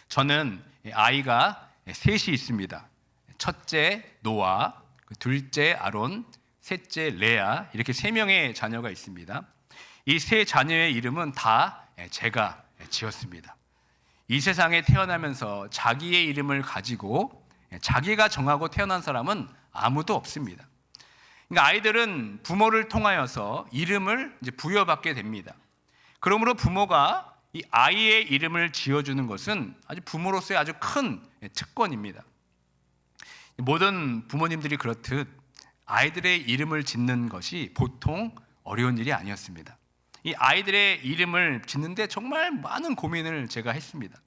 저는 아이가 셋이 있습니다. 첫째 노아, 둘째 아론, 셋째 레아, 이렇게 세 명의 자녀가 있습니다. 이 세 자녀의 이름은 다 제가 지었습니다. 이 세상에 태어나면서 자기의 이름을 가지고 자기가 정하고 태어난 사람은 아무도 없습니다. 그러니까 아이들은 부모를 통하여서 이름을 이제 부여받게 됩니다. 그러므로 부모가 이 아이의 이름을 지어주는 것은 아주 부모로서의 아주 큰 특권입니다. 모든 부모님들이 그렇듯 아이들의 이름을 짓는 것이 보통 어려운 일이 아니었습니다. 이 아이들의 이름을 짓는데 정말 많은 고민을 제가 했습니다.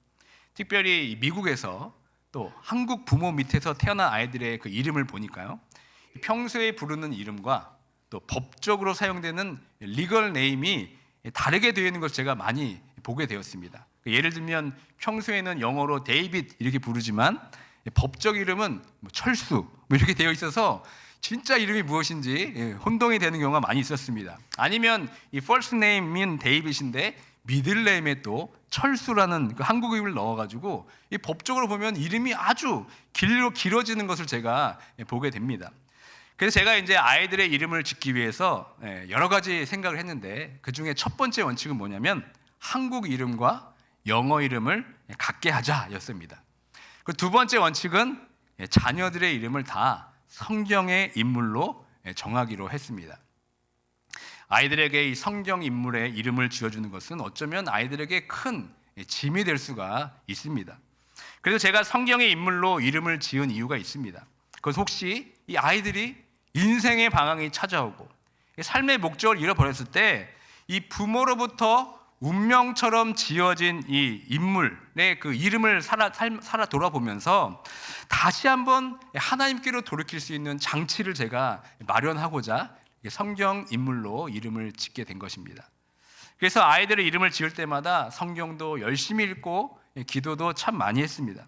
특별히 미국에서 또 한국 부모 밑에서 태어난 아이들의 그 이름을 보니까요, 평소에 부르는 이름과 또 법적으로 사용되는 리걸 네임이 다르게 되어 있는 것을 제가 많이 보게 되었습니다. 예를 들면 평소에는 영어로 데이빗 이렇게 부르지만 법적 이름은 철수 이렇게 되어 있어서 진짜 이름이 무엇인지 혼동이 되는 경우가 많이 있었습니다. 아니면 이 first name인 데이빗인데 middle name에 또 철수라는 그 한국 이름을 넣어가지고 이 법적으로 보면 이름이 아주 길어지는 것을 제가 보게 됩니다. 그래서 제가 이제 아이들의 이름을 짓기 위해서 여러 가지 생각을 했는데, 그 중에 첫 번째 원칙은 뭐냐면 한국 이름과 영어 이름을 같게 하자였습니다. 그 두 번째 원칙은 자녀들의 이름을 다 성경의 인물로 정하기로 했습니다. 아이들에게 이 성경 인물의 이름을 지어주는 것은 어쩌면 아이들에게 큰 짐이 될 수가 있습니다. 그래서 제가 성경의 인물로 이름을 지은 이유가 있습니다. 그것은 혹시 이 아이들이 인생의 방황이 찾아오고 삶의 목적을 잃어버렸을 때 이 부모로부터 운명처럼 지어진 이 인물의 그 이름을 살아 돌아보면서 다시 한번 하나님께로 돌이킬 수 있는 장치를 제가 마련하고자 성경 인물로 이름을 짓게 된 것입니다. 그래서 아이들의 이름을 지을 때마다 성경도 열심히 읽고 기도도 참 많이 했습니다.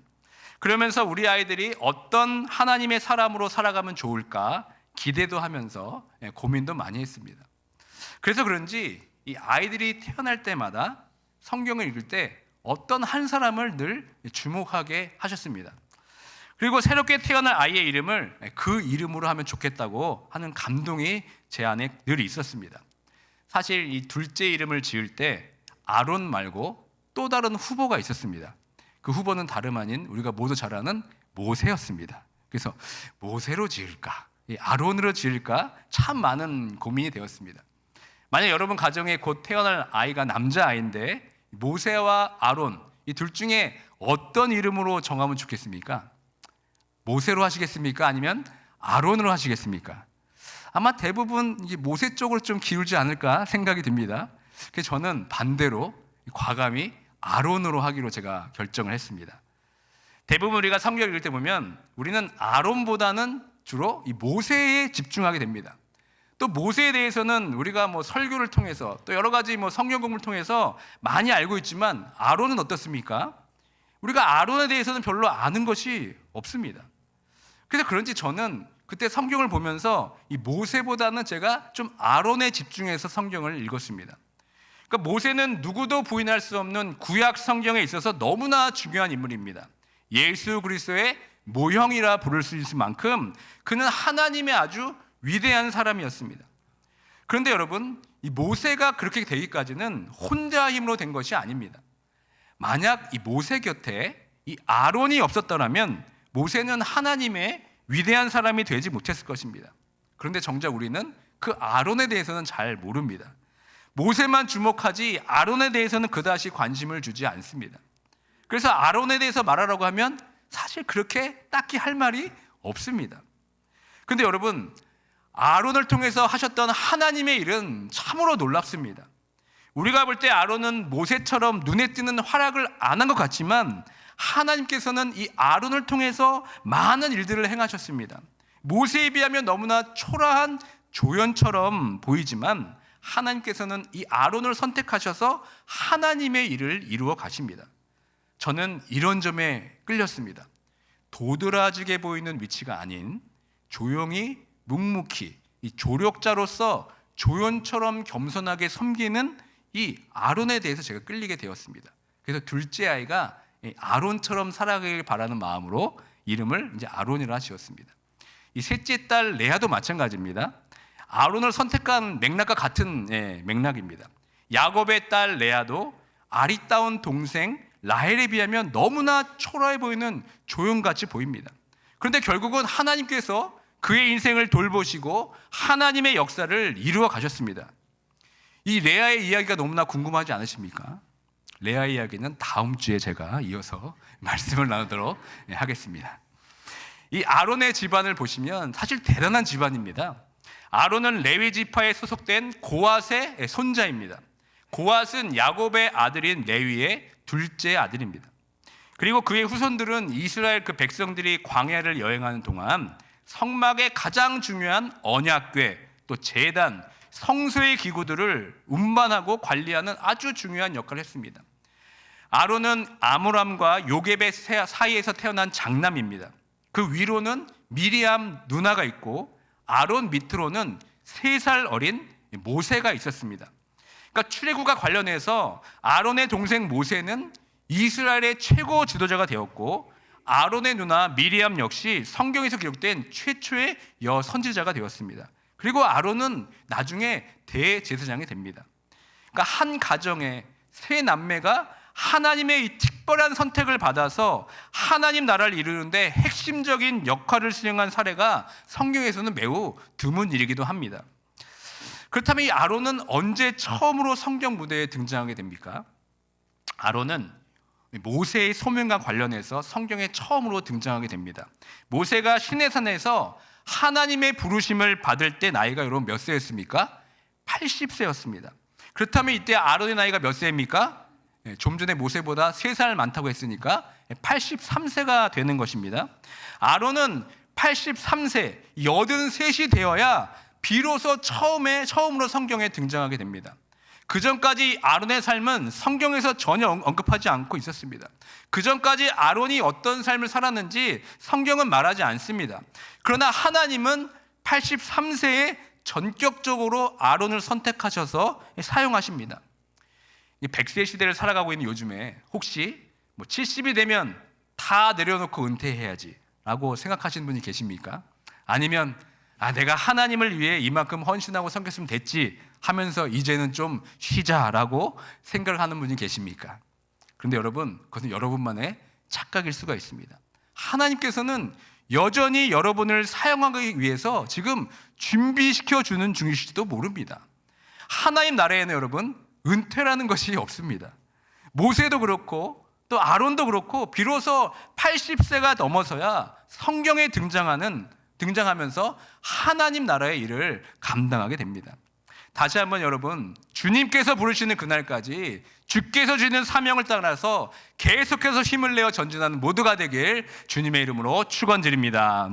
그러면서 우리 아이들이 어떤 하나님의 사람으로 살아가면 좋을까 기대도 하면서 고민도 많이 했습니다. 그래서 그런지 이 아이들이 태어날 때마다 성경을 읽을 때 어떤 한 사람을 늘 주목하게 하셨습니다. 그리고 새롭게 태어날 아이의 이름을 그 이름으로 하면 좋겠다고 하는 감동이 제 안에 늘 있었습니다. 사실 이 둘째 이름을 지을 때 아론 말고 또 다른 후보가 있었습니다. 그 후보는 다름 아닌 우리가 모두 잘 아는 모세였습니다. 그래서 모세로 지을까, 아론으로 지을까 참 많은 고민이 되었습니다. 만약 여러분 가정에 곧 태어날 아이가 남자아이인데 모세와 아론 이 둘 중에 어떤 이름으로 정하면 좋겠습니까? 모세로 하시겠습니까? 아니면 아론으로 하시겠습니까? 아마 대부분 모세 쪽으로 좀 기울지 않을까 생각이 듭니다. 그래서 저는 반대로 과감히 아론으로 하기로 제가 결정을 했습니다. 대부분 우리가 성경 읽을 때 보면 우리는 아론보다는 주로 이 모세에 집중하게 됩니다. 또 모세에 대해서는 우리가 뭐 설교를 통해서 또 여러 가지 뭐 성경 공부를 통해서 많이 알고 있지만 아론은 어떻습니까? 우리가 아론에 대해서는 별로 아는 것이 없습니다. 그래서 그런지 저는 그때 성경을 보면서 이 모세보다는 제가 좀 아론에 집중해서 성경을 읽었습니다. 그러니까 모세는 누구도 부인할 수 없는 구약 성경에 있어서 너무나 중요한 인물입니다. 예수 그리스도의 모형이라 부를 수 있을 만큼 그는 하나님의 아주 위대한 사람이었습니다. 그런데 여러분, 이 모세가 그렇게 되기까지는 혼자 힘으로 된 것이 아닙니다. 만약 이 모세 곁에 이 아론이 없었더라면 모세는 하나님의 위대한 사람이 되지 못했을 것입니다. 그런데 정작 우리는 그 아론에 대해서는 잘 모릅니다. 모세만 주목하지 아론에 대해서는 그다지 관심을 주지 않습니다. 그래서 아론에 대해서 말하라고 하면 사실 그렇게 딱히 할 말이 없습니다. 그런데 여러분, 아론을 통해서 하셨던 하나님의 일은 참으로 놀랍습니다. 우리가 볼 때 아론은 모세처럼 눈에 띄는 활약을 안 한 것 같지만 하나님께서는 이 아론을 통해서 많은 일들을 행하셨습니다. 모세에 비하면 너무나 초라한 조연처럼 보이지만 하나님께서는 이 아론을 선택하셔서 하나님의 일을 이루어 가십니다. 저는 이런 점에 끌렸습니다. 도드라지게 보이는 위치가 아닌 조용히 묵묵히 이 조력자로서 조연처럼 겸손하게 섬기는 이 아론에 대해서 제가 끌리게 되었습니다. 그래서 둘째 아이가 아론처럼 살아가길 바라는 마음으로 이름을 이제 아론이라 지었습니다. 이 셋째 딸 레아도 마찬가지입니다. 아론을 선택한 맥락과 같은 맥락입니다. 야곱의 딸 레아도 아리따운 동생 라헬에 비하면 너무나 초라해 보이는 조형같이 보입니다. 그런데 결국은 하나님께서 그의 인생을 돌보시고 하나님의 역사를 이루어 가셨습니다. 이 레아의 이야기가 너무나 궁금하지 않으십니까? 레아의 이야기는 다음 주에 제가 이어서 말씀을 나누도록 하겠습니다. 이 아론의 집안을 보시면 사실 대단한 집안입니다. 아론은 레위 지파에 소속된 고앗의 손자입니다. 고앗은 야곱의 아들인 레위의 둘째 아들입니다. 그리고 그의 후손들은 이스라엘 그 백성들이 광야를 여행하는 동안 성막의 가장 중요한 언약궤, 또 제단, 성소의 기구들을 운반하고 관리하는 아주 중요한 역할을 했습니다. 아론은 아므람과 요깶의 사이에서 태어난 장남입니다. 그 위로는 미리암 누나가 있고 아론 밑으로는 3살 어린 모세가 있었습니다. 그러니까 출애굽과 관련해서 아론의 동생 모세는 이스라엘의 최고 지도자가 되었고 아론의 누나 미리암 역시 성경에서 기록된 최초의 여선지자가 되었습니다. 그리고 아론은 나중에 대제사장이 됩니다. 그러니까 한 가정에 3남매가 하나님의 이 특별한 선택을 받아서 하나님 나라를 이루는데 핵심적인 역할을 수행한 사례가 성경에서는 매우 드문 일이기도 합니다. 그렇다면 이 아론은 언제 처음으로 성경 무대에 등장하게 됩니까? 아론은 모세의 소명과 관련해서 성경에 처음으로 등장하게 됩니다. 모세가 시내산에서 하나님의 부르심을 받을 때 나이가 여러분 몇 세였습니까? 80세였습니다. 그렇다면 이때 아론의 나이가 몇 세입니까? 좀 전에 모세보다 3살 많다고 했으니까 83세가 되는 것입니다. 아론은 83세, 83이 되어야 비로소 처음으로 성경에 등장하게 됩니다. 그 전까지 아론의 삶은 성경에서 전혀 언급하지 않고 있었습니다. 그 전까지 아론이 어떤 삶을 살았는지 성경은 말하지 않습니다. 그러나 하나님은 83세에 전격적으로 아론을 선택하셔서 사용하십니다. 100세 시대를 살아가고 있는 요즘에 혹시 70이 되면 다 내려놓고 은퇴해야지 라고 생각하시는 분이 계십니까? 아니면 내가 하나님을 위해 이만큼 헌신하고 섬겼으면 됐지 하면서 이제는 좀 쉬자라고 생각을 하는 분이 계십니까? 그런데 여러분, 그것은 여러분만의 착각일 수가 있습니다. 하나님께서는 여전히 여러분을 사용하기 위해서 지금 준비시켜 주는 중이실지도 모릅니다. 하나님 나라에는 여러분 은퇴라는 것이 없습니다. 모세도 그렇고 또 아론도 그렇고 비로소 80세가 넘어서야 성경에 등장하면서 하나님 나라의 일을 감당하게 됩니다. 다시 한번 여러분, 주님께서 부르시는 그날까지 주께서 주시는 사명을 따라서 계속해서 힘을 내어 전진하는 모두가 되길 주님의 이름으로 축원드립니다.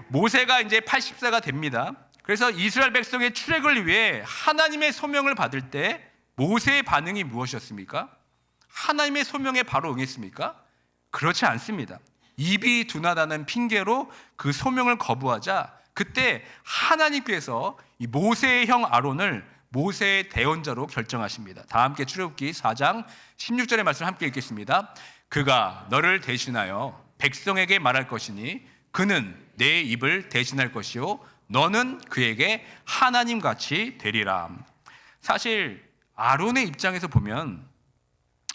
모세가 이제 80세가 됩니다. 그래서 이스라엘 백성의 출애굽을 위해 하나님의 소명을 받을 때 모세의 반응이 무엇이었습니까? 하나님의 소명에 바로 응했습니까? 그렇지 않습니다. 입이 둔하다는 핑계로 그 소명을 거부하자 그때 하나님께서 이 모세의 형 아론을 모세의 대언자로 결정하십니다. 다 함께 출애굽기 4장 16절의 말씀 함께 읽겠습니다. 그가 너를 대신하여 백성에게 말할 것이니 그는 내 입을 대신할 것이요 너는 그에게 하나님같이 되리라. 사실 아론의 입장에서 보면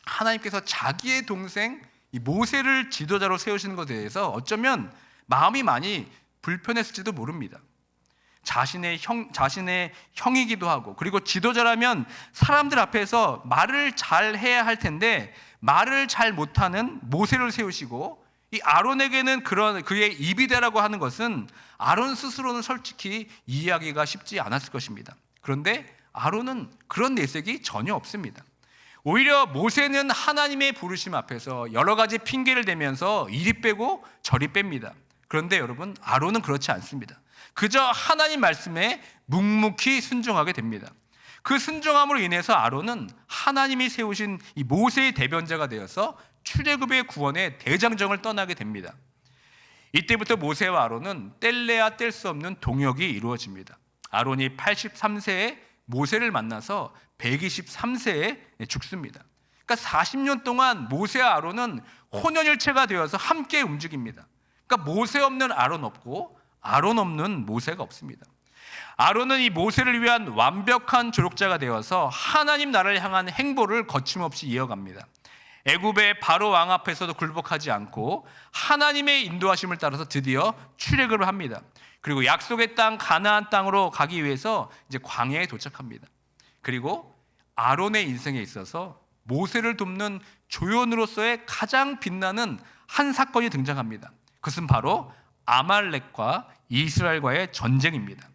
하나님께서 자기의 동생 이 모세를 지도자로 세우시는 것에 대해서 어쩌면 마음이 많이 불편했을지도 모릅니다. 자신의 형이기도 하고 그리고 지도자라면 사람들 앞에서 말을 잘 해야 할 텐데 말을 잘 못하는 모세를 세우시고 이 아론에게는 그런 그의 입이 되라고 하는 것은 아론 스스로는 솔직히 이해하기가 쉽지 않았을 것입니다. 그런데 아론은 그런 내색이 전혀 없습니다. 오히려 모세는 하나님의 부르심 앞에서 여러 가지 핑계를 대면서 이리 빼고 저리 뺍니다. 그런데 여러분, 아론은 그렇지 않습니다. 그저 하나님 말씀에 묵묵히 순종하게 됩니다. 그 순종함으로 인해서 아론은 하나님이 세우신 이 모세의 대변자가 되어서 출애굽의 구원의 대장정을 떠나게 됩니다. 이때부터 모세와 아론은 뗄래야 뗄 수 없는 동역이 이루어집니다. 아론이 83세에 모세를 만나서 123세에 죽습니다. 그러니까 40년 동안 모세와 아론은 혼연일체가 되어서 함께 움직입니다. 그러니까 모세 없는 아론 없고 아론 없는 모세가 없습니다. 아론은 이 모세를 위한 완벽한 조력자가 되어서 하나님 나라를 향한 행보를 거침없이 이어갑니다. 애굽의 바로 왕 앞에서도 굴복하지 않고 하나님의 인도하심을 따라서 드디어 출애굽을 합니다. 그리고 약속의 땅 가나안 땅으로 가기 위해서 이제 광야에 도착합니다. 그리고 아론의 인생에 있어서 모세를 돕는 조연으로서의 가장 빛나는 한 사건이 등장합니다. 그것은 바로 아말렉과 이스라엘과의 전쟁입니다.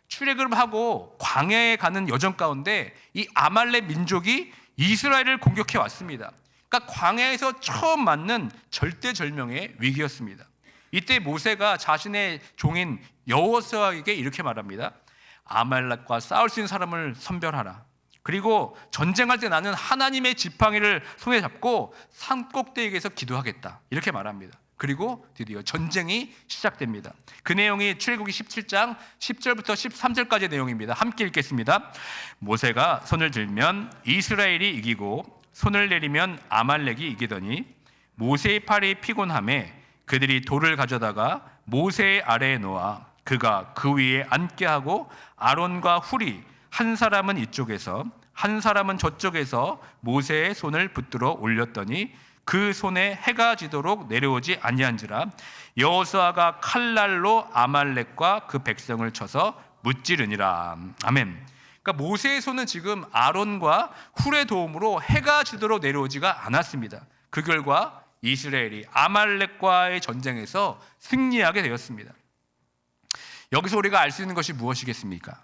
출애굽을 하고 광야에 가는 여정 가운데 이 아말렉 민족이 이스라엘을 공격해 왔습니다. 그러니까 광야에서 처음 맞는 절대절명의 위기였습니다. 이때 모세가 자신의 종인 여호수아에게 이렇게 말합니다. 아말렉과 싸울 수 있는 사람을 선별하라. 그리고 전쟁할 때 나는 하나님의 지팡이를 손에 잡고 산 꼭대기에서 기도하겠다. 이렇게 말합니다. 그리고 드디어 전쟁이 시작됩니다. 그 내용이 출애굽기 17장 10절부터 13절까지의 내용입니다. 함께 읽겠습니다. 모세가 손을 들면 이스라엘이 이기고 손을 내리면 아말렉이 이기더니 모세의 팔이 피곤함에 그들이 돌을 가져다가 모세의 아래에 놓아 그가 그 위에 앉게 하고 아론과 훌이 한 사람은 이쪽에서 한 사람은 저쪽에서 모세의 손을 붙들어 올렸더니 그 손에 해가 지도록 내려오지 아니한지라. 여호수아가 칼날로 아말렉과 그 백성을 쳐서 무찌르니라. 아멘. 그러니까 모세의 손은 지금 아론과 훌의 도움으로 해가 지도록 내려오지가 않았습니다. 그 결과 이스라엘이 아말렉과의 전쟁에서 승리하게 되었습니다. 여기서 우리가 알 수 있는 것이 무엇이겠습니까?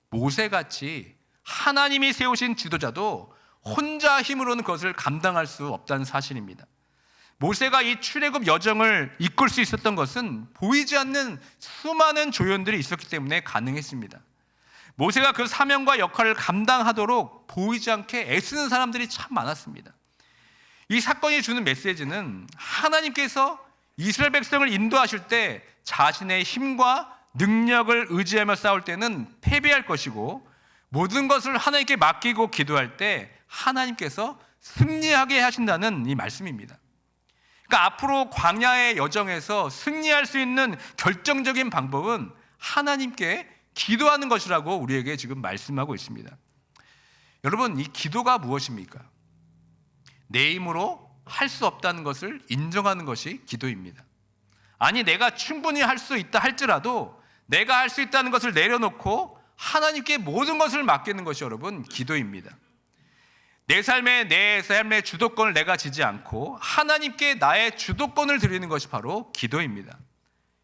모세같이 하나님이 세우신 지도자도 혼자 힘으로는 그것을 감당할 수 없다는 사실입니다. 모세가 이 출애굽 여정을 이끌 수 있었던 것은 보이지 않는 수많은 조연들이 있었기 때문에 가능했습니다. 모세가 그 사명과 역할을 감당하도록 보이지 않게 애쓰는 사람들이 참 많았습니다. 이 사건이 주는 메시지는 하나님께서 이스라엘 백성을 인도하실 때 자신의 힘과 능력을 의지하며 싸울 때는 패배할 것이고 모든 것을 하나님께 맡기고 기도할 때 하나님께서 승리하게 하신다는 이 말씀입니다. 그러니까 앞으로 광야의 여정에서 승리할 수 있는 결정적인 방법은 하나님께 기도하는 것이라고 우리에게 지금 말씀하고 있습니다. 여러분, 이 기도가 무엇입니까? 내 힘으로 할 수 없다는 것을 인정하는 것이 기도입니다. 아니, 내가 충분히 할 수 있다 할지라도 내가 할 수 있다는 것을 내려놓고 하나님께 모든 것을 맡기는 것이 여러분 기도입니다. 내 삶의 주도권을 내가 지지 않고 하나님께 나의 주도권을 드리는 것이 바로 기도입니다.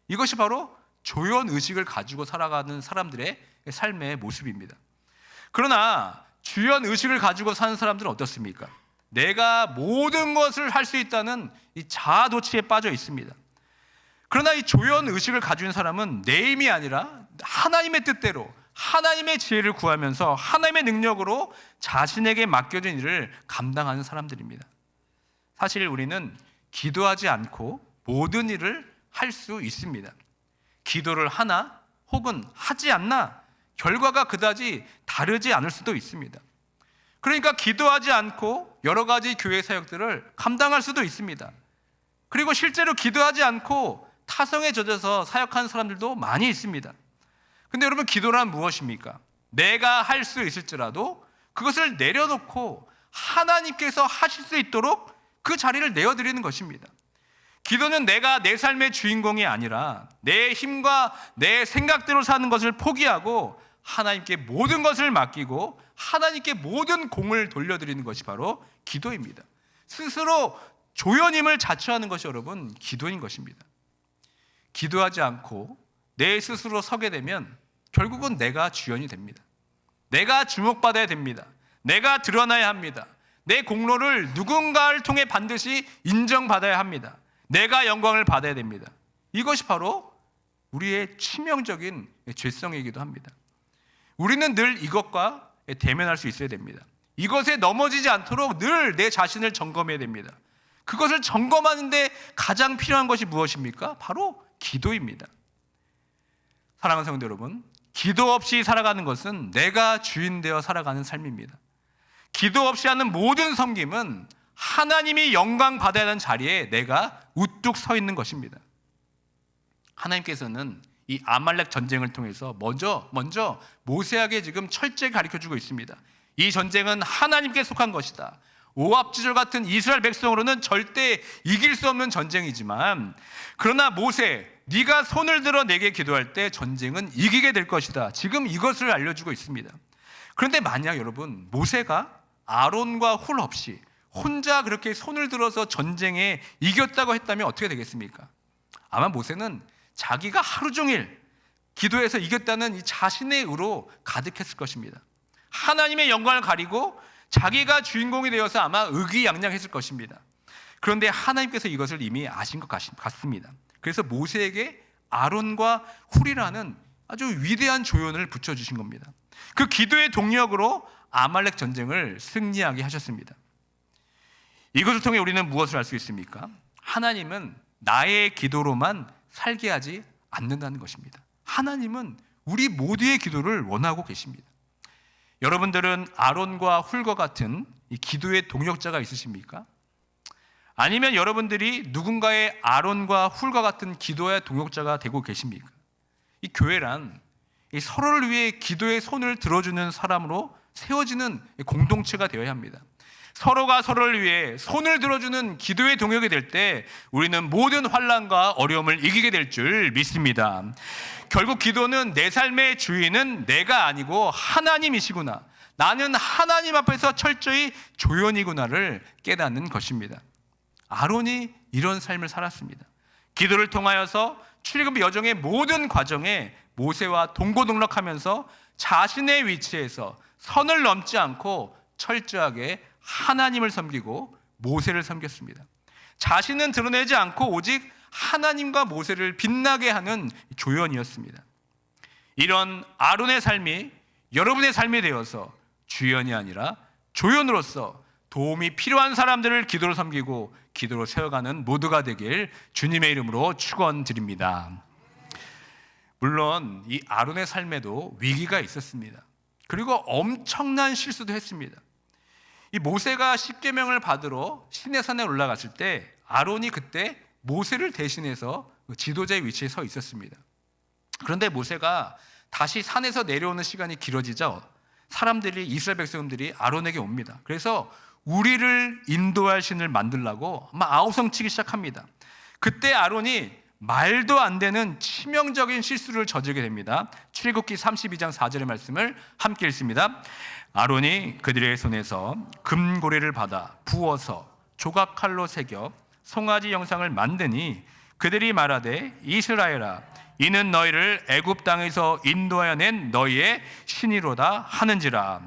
이것이 바로 조연 의식을 가지고 살아가는 사람들의 삶의 모습입니다. 그러나 주연 의식을 가지고 사는 사람들은 어떻습니까? 내가 모든 것을 할 수 있다는 이 자아도취에 빠져 있습니다. 그러나 이 조연 의식을 가지고 있는 사람은 내 힘이 아니라 하나님의 뜻대로 하나님의 지혜를 구하면서 하나님의 능력으로 자신에게 맡겨진 일을 감당하는 사람들입니다. 사실 우리는 기도하지 않고 모든 일을 할 수 있습니다. 기도를 하나 혹은 하지 않나 결과가 그다지 다르지 않을 수도 있습니다. 그러니까 기도하지 않고 여러 가지 교회 사역들을 감당할 수도 있습니다. 그리고 실제로 기도하지 않고 타성에 젖어서 사역하는 사람들도 많이 있습니다. 근데 여러분, 기도란 무엇입니까? 내가 할 수 있을지라도 그것을 내려놓고 하나님께서 하실 수 있도록 그 자리를 내어드리는 것입니다. 기도는 내가 내 삶의 주인공이 아니라 내 힘과 내 생각대로 사는 것을 포기하고 하나님께 모든 것을 맡기고 하나님께 모든 공을 돌려드리는 것이 바로 기도입니다. 스스로 조연임을 자처하는 것이 여러분 기도인 것입니다. 기도하지 않고 내 스스로 서게 되면 결국은 내가 주연이 됩니다. 내가 주목받아야 됩니다. 내가 드러나야 합니다. 내 공로를 누군가를 통해 반드시 인정받아야 합니다. 내가 영광을 받아야 됩니다. 이것이 바로 우리의 치명적인 죄성이기도 합니다. 우리는 늘 이것과 대면할 수 있어야 됩니다. 이것에 넘어지지 않도록 늘 내 자신을 점검해야 됩니다. 그것을 점검하는데 가장 필요한 것이 무엇입니까? 바로 기도입니다. 사랑하는 성도 여러분, 기도 없이 살아가는 것은 내가 주인 되어 살아가는 삶입니다. 기도 없이 하는 모든 섬김은 하나님이 영광 받아야 하는 자리에 내가 우뚝 서 있는 것입니다. 하나님께서는 이 아말렉 전쟁을 통해서 먼저 모세에게 지금 철저히 가르쳐주고 있습니다. 이 전쟁은 하나님께 속한 것이다. 오합지졸 같은 이스라엘 백성으로는 절대 이길 수 없는 전쟁이지만, 그러나 모세, 네가 손을 들어 내게 기도할 때 전쟁은 이기게 될 것이다. 지금 이것을 알려주고 있습니다. 그런데 만약 여러분, 모세가 아론과 훌 없이 혼자 그렇게 손을 들어서 전쟁에 이겼다고 했다면 어떻게 되겠습니까? 아마 모세는 자기가 하루 종일 기도해서 이겼다는 이 자신의 의로 가득했을 것입니다. 하나님의 영광을 가리고 자기가 주인공이 되어서 아마 의기양양했을 것입니다. 그런데 하나님께서 이것을 이미 아신 것 같습니다. 그래서 모세에게 아론과 훌이라는 아주 위대한 조연을 붙여주신 겁니다. 그 기도의 동력으로 아말렉 전쟁을 승리하게 하셨습니다. 이것을 통해 우리는 무엇을 알 수 있습니까? 하나님은 나의 기도로만 살게 하지 않는다는 것입니다. 하나님은 우리 모두의 기도를 원하고 계십니다. 여러분들은 아론과 훌과 같은 이 기도의 동력자가 있으십니까? 아니면 여러분들이 누군가의 아론과 훌과 같은 기도의 동력자가 되고 계십니까? 이 교회란 이 서로를 위해 기도의 손을 들어주는 사람으로 세워지는 공동체가 되어야 합니다. 서로가 서로를 위해 손을 들어주는 기도의 동역이 될 때 우리는 모든 환난과 어려움을 이기게 될 줄 믿습니다. 결국 기도는 내 삶의 주인은 내가 아니고 하나님이시구나, 나는 하나님 앞에서 철저히 조연이구나를 깨닫는 것입니다. 아론이 이런 삶을 살았습니다. 기도를 통하여서 출애굽 여정의 모든 과정에 모세와 동고동락하면서 자신의 위치에서 선을 넘지 않고 철저하게 하나님을 섬기고 모세를 섬겼습니다. 자신은 드러내지 않고 오직 하나님과 모세를 빛나게 하는 조연이었습니다. 이런 아론의 삶이 여러분의 삶이 되어서 주연이 아니라 조연으로서 도움이 필요한 사람들을 기도로 섬기고 기도로 세워가는 모두가 되길 주님의 이름으로 축원드립니다. 물론 이 아론의 삶에도 위기가 있었습니다. 그리고 엄청난 실수도 했습니다. 이 모세가 십계명을 받으러 시내산에 올라갔을 때 아론이 그때 모세를 대신해서 지도자의 위치에 서 있었습니다. 그런데 모세가 다시 산에서 내려오는 시간이 길어지자 사람들이, 이스라엘 백성들이 아론에게 옵니다. 그래서 우리를 인도할 신을 만들라고 막 아우성치기 시작합니다. 그때 아론이 말도 안 되는 치명적인 실수를 저지르게 됩니다. 출애굽기 32장 4절의 말씀을 함께 읽습니다. 아론이 그들의 손에서 금고리를 받아 부어서 조각칼로 새겨 송아지 형상을 만드니 그들이 말하되 이스라엘아, 이는 너희를 애굽 땅에서 인도하여 낸 너희의 신이로다 하는지라.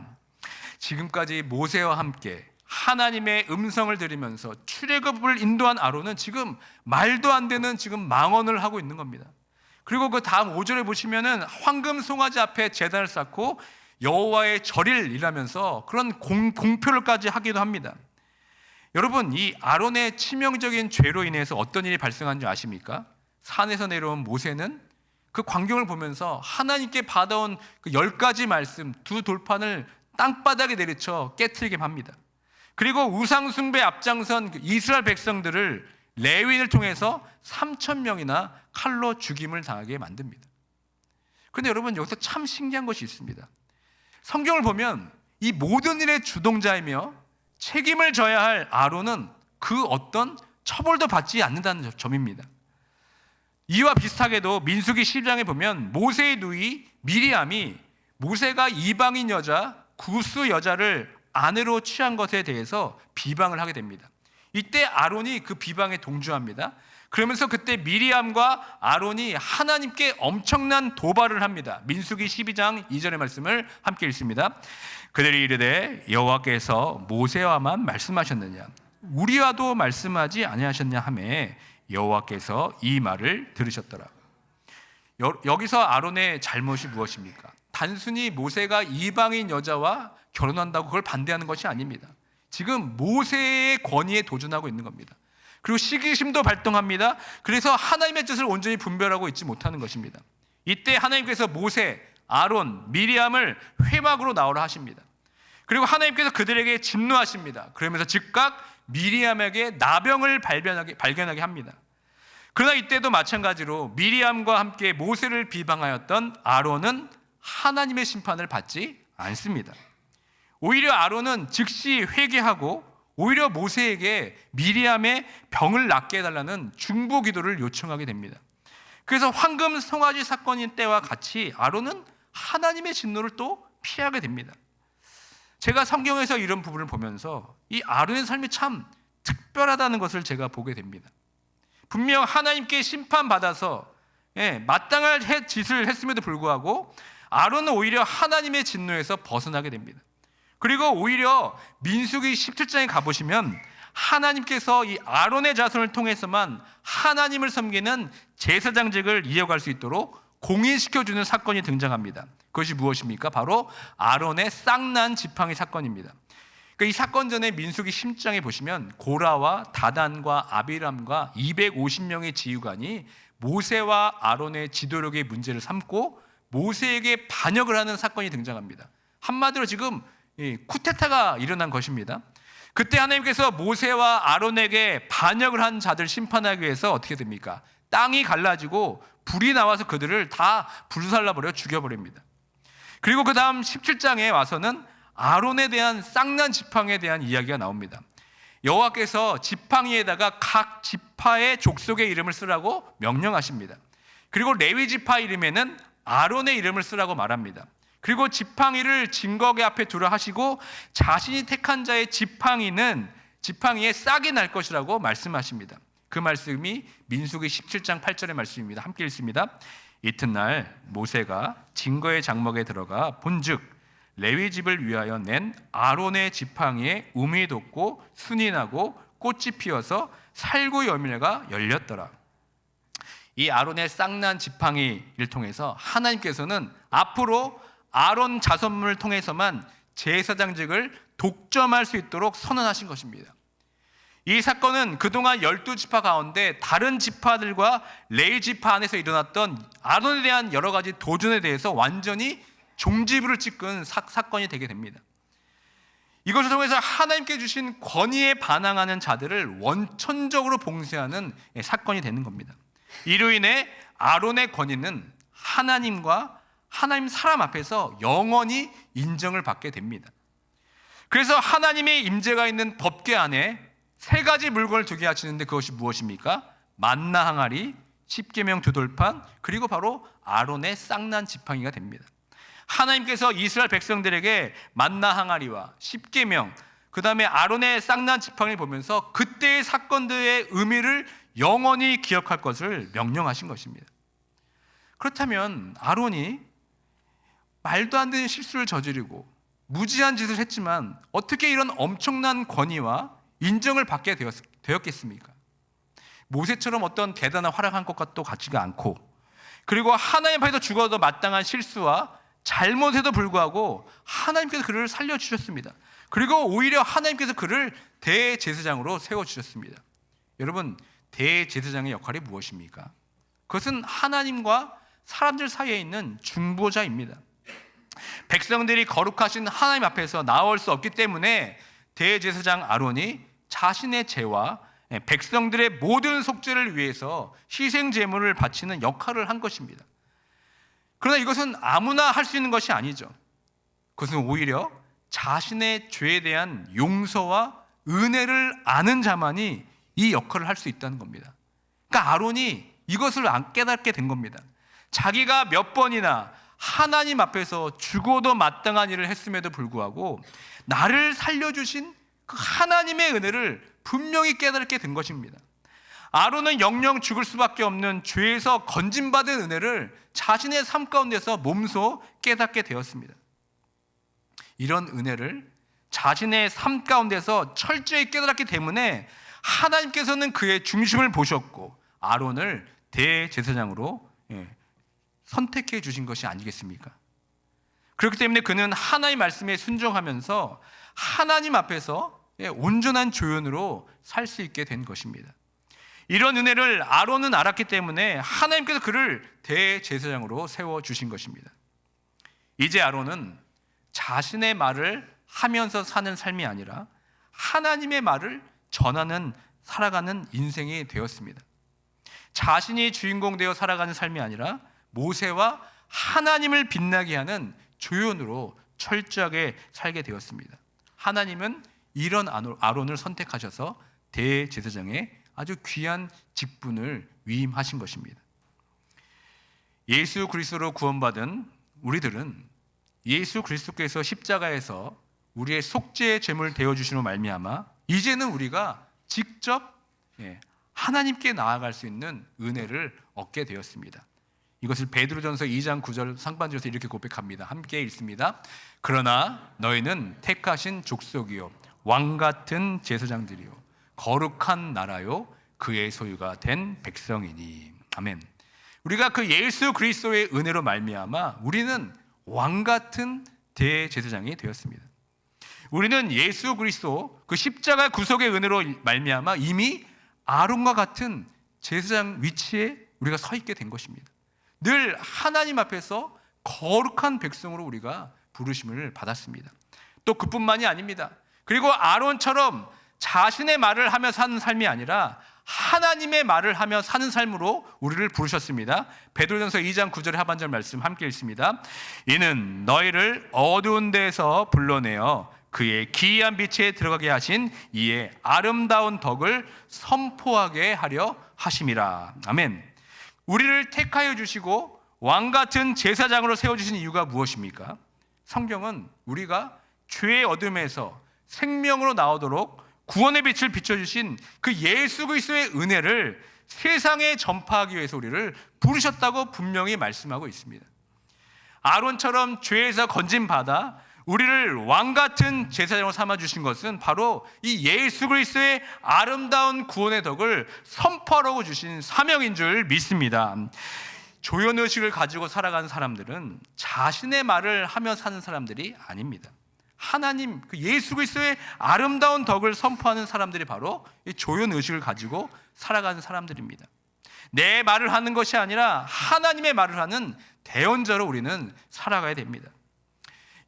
지금까지 모세와 함께 하나님의 음성을 들으면서 출애굽을 인도한 아론은 지금 말도 안 되는 지금 망언을 하고 있는 겁니다. 그리고 그 다음 5절에 보시면은 황금 송아지 앞에 제단을 쌓고 여호와의 절일이라면서 그런 공표를까지 하기도 합니다. 여러분, 이 아론의 치명적인 죄로 인해서 어떤 일이 발생한 줄 아십니까? 산에서 내려온 모세는 그 광경을 보면서 하나님께 받아온 그 10가지 말씀, 두 돌판을 땅바닥에 내리쳐 깨트리게 합니다. 그리고 우상 숭배 앞장선 이스라엘 백성들을 레위인을 통해서 3,000명이나 칼로 죽임을 당하게 만듭니다. 그런데 여러분, 여기서 참 신기한 것이 있습니다. 성경을 보면 이 모든 일의 주동자이며 책임을 져야 할 아론은 그 어떤 처벌도 받지 않는다는 점입니다. 이와 비슷하게도 민수기 12장에 보면 모세의 누이 미리암이 모세가 이방인 여자, 구스 여자를 아내로 취한 것에 대해서 비방을 하게 됩니다. 이때 아론이 그 비방에 동조합니다. 그러면서 그때 미리암과 아론이 하나님께 엄청난 도발을 합니다. 민수기 12장 2절의 말씀을 함께 읽습니다. 그들이 이르되 여호와께서 모세와만 말씀하셨느냐, 우리와도 말씀하지 아니하셨냐 하매 여호와께서 이 말을 들으셨더라. 여기서 아론의 잘못이 무엇입니까? 단순히 모세가 이방인 여자와 결혼한다고 그걸 반대하는 것이 아닙니다. 지금 모세의 권위에 도전하고 있는 겁니다. 그리고 시기심도 발동합니다. 그래서 하나님의 뜻을 온전히 분별하고 있지 못하는 것입니다. 이때 하나님께서 모세, 아론, 미리암을 회막으로 나오라 하십니다. 그리고 하나님께서 그들에게 진노하십니다. 그러면서 즉각 미리암에게 나병을 발견하게 합니다. 그러나 이때도 마찬가지로 미리암과 함께 모세를 비방하였던 아론은 하나님의 심판을 받지 않습니다. 오히려 아론은 즉시 회개하고 오히려 모세에게 미리암의 병을 낫게 해달라는 중보 기도를 요청하게 됩니다. 그래서 황금 송아지 사건인 때와 같이 아론은 하나님의 진노를 또 피하게 됩니다. 제가 성경에서 이런 부분을 보면서 이 아론의 삶이 참 특별하다는 것을 제가 보게 됩니다. 분명 하나님께 심판받아서 마땅할 짓을 했음에도 불구하고 아론은 오히려 하나님의 진노에서 벗어나게 됩니다. 그리고 오히려 민수기 17장에 가보시면 하나님께서 이 아론의 자손을 통해서만 하나님을 섬기는 제사장직을 이어갈 수 있도록 공인시켜주는 사건이 등장합니다. 그것이 무엇입니까? 바로 아론의 쌍난 지팡이 사건입니다. 그러니까 이 사건 전에 민수기 10장에 보시면 고라와 다단과 아비람과 250명의 지휘관이 모세와 아론의 지도력의 문제를 삼고 모세에게 반역을 하는 사건이 등장합니다. 한마디로 지금 쿠데타가 일어난 것입니다. 그때 하나님께서 모세와 아론에게 반역을 한 자들 심판하기 위해서 어떻게 됩니까? 땅이 갈라지고 불이 나와서 그들을 다 불살라버려 죽여버립니다. 그리고 그 다음 17장에 와서는 아론에 대한 쌍난 지팡이에 대한 이야기가 나옵니다. 여호와께서 지팡이에다가 각 지파의 족속의 이름을 쓰라고 명령하십니다. 그리고 레위 지파 이름에는 아론의 이름을 쓰라고 말합니다. 그리고 지팡이를 증거계 앞에 두라 하시고 자신이 택한 자의 지팡이에 싹이 날 것이라고 말씀하십니다. 그 말씀이 민수기 17장 8절의 말씀입니다. 함께 읽습니다. 이튿날 모세가 증거의 장막에 들어가 본즉 레위 집을 위하여 낸 아론의 지팡이에 우미 돋고 순이 나고 꽃이 피어서 살구 열매가 열렸더라. 이 아론의 쌍난 지팡이를 통해서 하나님께서는 앞으로 아론 자손을 통해서만 제사장직을 독점할 수 있도록 선언하신 것입니다. 이 사건은 그동안 12지파 가운데 다른 지파들과 레위 지파 안에서 일어났던 아론에 대한 여러 가지 도전에 대해서 완전히 종지부를 찍은 사건이 되게 됩니다. 이것을 통해서 하나님께 주신 권위에 반항하는 자들을 원천적으로 봉쇄하는 사건이 되는 겁니다. 이로 인해 아론의 권위는 하나님과 하나님 사람 앞에서 영원히 인정을 받게 됩니다. 그래서 하나님의 임재가 있는 법궤 안에 세 가지 물건을 두게 하시는데 그것이 무엇입니까? 만나 항아리, 십계명 두 돌판, 그리고 바로 아론의 쌍난 지팡이가 됩니다. 하나님께서 이스라엘 백성들에게 만나 항아리와 십계명, 그 다음에 아론의 쌍난 지팡이를 보면서 그때의 사건들의 의미를 영원히 기억할 것을 명령하신 것입니다. 그렇다면 아론이 말도 안 되는 실수를 저지르고 무지한 짓을 했지만 어떻게 이런 엄청난 권위와 인정을 받게 되었겠습니까? 모세처럼 어떤 대단한 활약한 것 같지가 않고, 그리고 하나님 앞에서 죽어도 마땅한 실수와 잘못에도 불구하고 하나님께서 그를 살려주셨습니다. 그리고 오히려 하나님께서 그를 대제사장으로 세워주셨습니다. 여러분, 대제사장의 역할이 무엇입니까? 그것은 하나님과 사람들 사이에 있는 중보자입니다. 백성들이 거룩하신 하나님 앞에서 나올 수 없기 때문에 대제사장 아론이 자신의 죄와 백성들의 모든 속죄를 위해서 희생 제물을 바치는 역할을 한 것입니다. 그러나 이것은 아무나 할 수 있는 것이 아니죠. 그것은 오히려 자신의 죄에 대한 용서와 은혜를 아는 자만이 이 역할을 할 수 있다는 겁니다. 그러니까 아론이 이것을 안 깨닫게 된 겁니다. 자기가 몇 번이나 하나님 앞에서 죽어도 마땅한 일을 했음에도 불구하고 나를 살려주신 그 하나님의 은혜를 분명히 깨닫게 된 것입니다. 아론은 영영 죽을 수밖에 없는 죄에서 건진받은 은혜를 자신의 삶 가운데서 몸소 깨닫게 되었습니다. 이런 은혜를 자신의 삶 가운데서 철저히 깨달았기 때문에 하나님께서는 그의 중심을 보셨고 아론을 대제사장으로 선택해 주신 것이 아니겠습니까? 그렇기 때문에 그는 하나님의 말씀에 순종하면서 하나님 앞에서 온전한 조연으로 살 수 있게 된 것입니다. 이런 은혜를 아론은 알았기 때문에 하나님께서 그를 대제사장으로 세워주신 것입니다. 이제 아론은 자신의 말을 하면서 사는 삶이 아니라 하나님의 말을 전하는 살아가는 인생이 되었습니다. 자신이 주인공 되어 살아가는 삶이 아니라 모세와 하나님을 빛나게 하는 조연으로 철저하게 살게 되었습니다. 하나님은 이런 아론을 선택하셔서 대제사장의 아주 귀한 직분을 위임하신 것입니다. 예수 그리스도로 구원받은 우리들은 예수 그리스도께서 십자가에서 우리의 속죄의 제물 되어주시는 말미암아 이제는 우리가 직접 하나님께 나아갈 수 있는 은혜를 얻게 되었습니다. 이것을 베드로전서 2장 9절 상반절에서 이렇게 고백합니다. 함께 읽습니다. 그러나 너희는 택하신 족속이요 왕같은 제사장들이요 거룩한 나라요 그의 소유가 된 백성이니. 아멘. 우리가 그 예수 그리스도의 은혜로 말미암아 우리는 왕같은 대제사장이 되었습니다. 우리는 예수 그리스도 그 십자가 구속의 은혜로 말미암아 이미 아론과 같은 제사장 위치에 우리가 서 있게 된 것입니다. 늘 하나님 앞에서 거룩한 백성으로 우리가 부르심을 받았습니다. 또 그뿐만이 아닙니다. 그리고 아론처럼 자신의 말을 하며 사는 삶이 아니라 하나님의 말을 하며 사는 삶으로 우리를 부르셨습니다. 베드로전서 2장 9절의 하반절 말씀 함께 읽습니다. 이는 너희를 어두운 데서 불러내어 그의 기이한 빛에 들어가게 하신 이의 아름다운 덕을 선포하게 하려 하심이라. 아멘. 우리를 택하여 주시고 왕같은 제사장으로 세워주신 이유가 무엇입니까? 성경은 우리가 죄의 어둠에서 생명으로 나오도록 구원의 빛을 비춰주신 그 예수 그리스도의 은혜를 세상에 전파하기 위해서 우리를 부르셨다고 분명히 말씀하고 있습니다. 아론처럼 죄에서 건진받아 우리를 왕같은 제사장으로 삼아주신 것은 바로 이 예수 그리스도의 아름다운 구원의 덕을 선포하라고 주신 사명인 줄 믿습니다. 조연의식을 가지고 살아가는 사람들은 자신의 말을 하며 사는 사람들이 아닙니다. 하나님, 그 예수 그리스도의 아름다운 덕을 선포하는 사람들이 바로 이 조연의식을 가지고 살아가는 사람들입니다. 내 말을 하는 것이 아니라 하나님의 말을 하는 대언자로 우리는 살아가야 됩니다.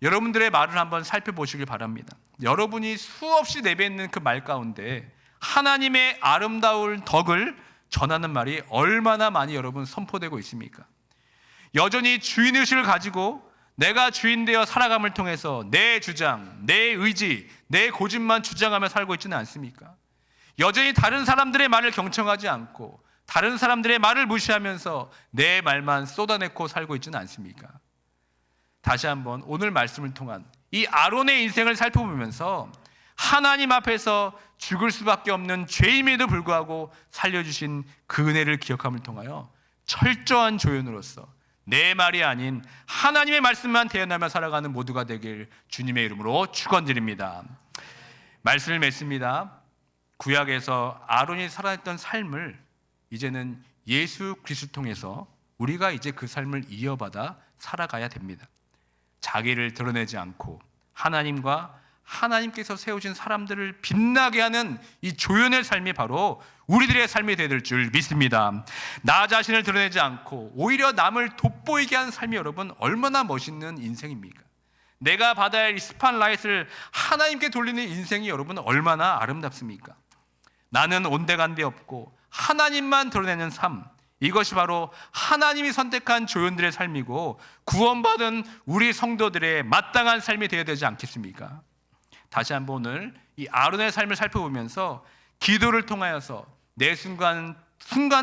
여러분들의 말을 한번 살펴보시길 바랍니다. 여러분이 수없이 내뱉는 그 말 가운데 하나님의 아름다운 덕을 전하는 말이 얼마나 많이 여러분 선포되고 있습니까? 여전히 주인의식을 가지고 내가 주인 되어 살아감을 통해서 내 주장, 내 의지, 내 고집만 주장하며 살고 있지는 않습니까? 여전히 다른 사람들의 말을 경청하지 않고 다른 사람들의 말을 무시하면서 내 말만 쏟아내고 살고 있지는 않습니까? 다시 한번 오늘 말씀을 통한 이 아론의 인생을 살펴보면서 하나님 앞에서 죽을 수밖에 없는 죄임에도 불구하고 살려주신 그 은혜를 기억함을 통하여 철저한 조연으로서 내 말이 아닌 하나님의 말씀만 대언하며 살아가는 모두가 되길 주님의 이름으로 축원드립니다. 말씀을 맺습니다. 구약에서 아론이 살아냈던 삶을 이제는 예수 그리스도를 통해서 우리가 이제 그 삶을 이어받아 살아가야 됩니다. 자기를 드러내지 않고 하나님과 하나님께서 세우신 사람들을 빛나게 하는 이 조연의 삶이 바로 우리들의 삶이 되야 줄 믿습니다. 나 자신을 드러내지 않고 오히려 남을 돋보이게 하는 삶이 여러분 얼마나 멋있는 인생입니까? 내가 받아야 할 이 스팟라이트를 하나님께 돌리는 인생이 여러분 얼마나 아름답습니까? 나는 온데간데 없고 하나님만 드러내는 삶, 이것이 바로 하나님이 선택한 조연들의 삶이고 구원받은 우리 성도들의 마땅한 삶이 되어야 되지 않겠습니까? 다시 한번 오늘 이 아론의 삶을 살펴보면서 기도를 통하여서 내 순간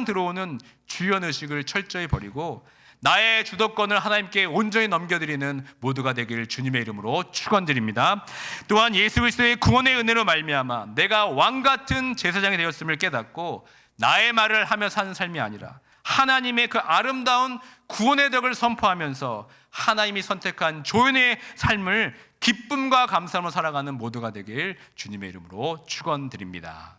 들어오는 주연의식을 철저히 버리고 나의 주도권을 하나님께 온전히 넘겨드리는 모두가 되길 주님의 이름으로 축원드립니다. 또한 예수 그리스도의 구원의 은혜로 말미암아 내가 왕같은 제사장이 되었음을 깨닫고 나의 말을 하며 사는 삶이 아니라 하나님의 그 아름다운 구원의 덕을 선포하면서 하나님이 선택한 조연의 삶을 기쁨과 감사로 살아가는 모두가 되길 주님의 이름으로 축원드립니다.